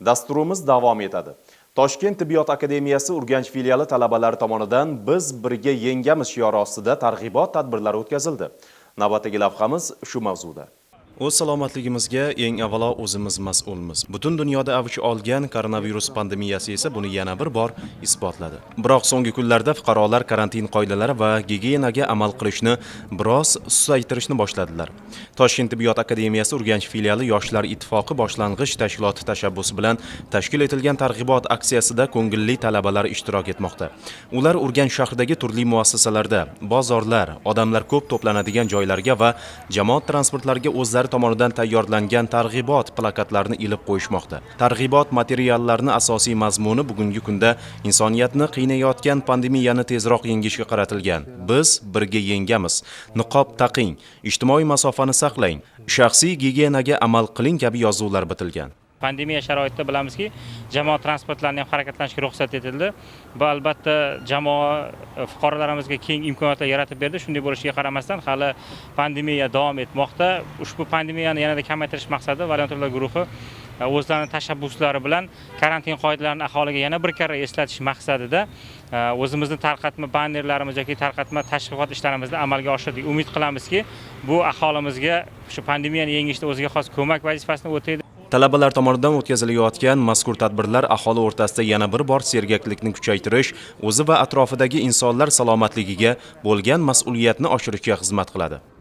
Dasturimiz davom etadi. Toshkent tibbiyot akademiyasi Urganch filiali talabalari tomonidan "Biz birga yengamiz" shiori ostida targ'ibot tadbirlari o'tkazildi. Navbatdagi lavhamiz shu mavzuda. O'z salomatligimizga eng avvalo o'zimiz mas'ulmiz. Butun dunyoda avj olgan koronavirus pandemiyasi esa buni yana bir bor isbotladi. Biroq so'nggi kunlarda fuqarolar karantin qoidalari va gigiyenaga amal qilishni biroz susaytirishni boshladilar. Toshkent tibbiyot akademiyasi Urganch filiali Yoshlar ittifoqi boshlang'ich tashkiloti tashabbusi bilan tashkil etilgan targ'ibot aksiyasida ko'ngilli talabalar ishtirok etmoqda. Ular Urganch shahridagi turli muassasalarda, bozorlar, odamlar ko'p to'planadigan joylarga va jamoat transportlariga o'zlari tomonidan tayyorlangan targ'ibot plakatlarini ilib qo'yishmoqda. Targ'ibot materiallarini asosiy mazmuni bugungi kunda insoniyatni qiynayotgan pandemiyani tezroq yengishga qaratilgan. Biz birga yengamiz. Niqob taqing, ijtimoiy masofani saqlang, shaxsiy gigiyenaga amal qiling kabi yozuvlar bitilgan. Pandemiya sharoitida bilamizki, jamoat transportlarining ham harakatlanishiga ruxsat etildi. Bu albatta jamoa fuqarolarimizga keng imkoniyatlar yaratib berdi. Shunday bo'lishiga qaramasdan, hali pandemiya davom etmoqda. Ushbu pandemiyani yanada kamaytirish maqsadida volontyorlar guruhi o'zlarining tashabbuslari bilan karantin qoidalarini aholiga yana bir karra eslatish maqsadida o'zimizning tarqatma bannerlarimiz yoki tarqatma tashviqot ishlarimizni amalga oshirdik. Umid qilamizki, bu aholimizga shu pandemiyani yengishda o'ziga xos ko'mak vazifasini o'taydi. Talabalar tomonidan o'tkazilayotgan mazkur tadbirlar aholi o'rtasida yana bir bor sergaklikni kuchaytirish, o'zi va atrofidagi insonlar salomatligiga bo'lgan mas'uliyatni oshirishga xizmat qiladi.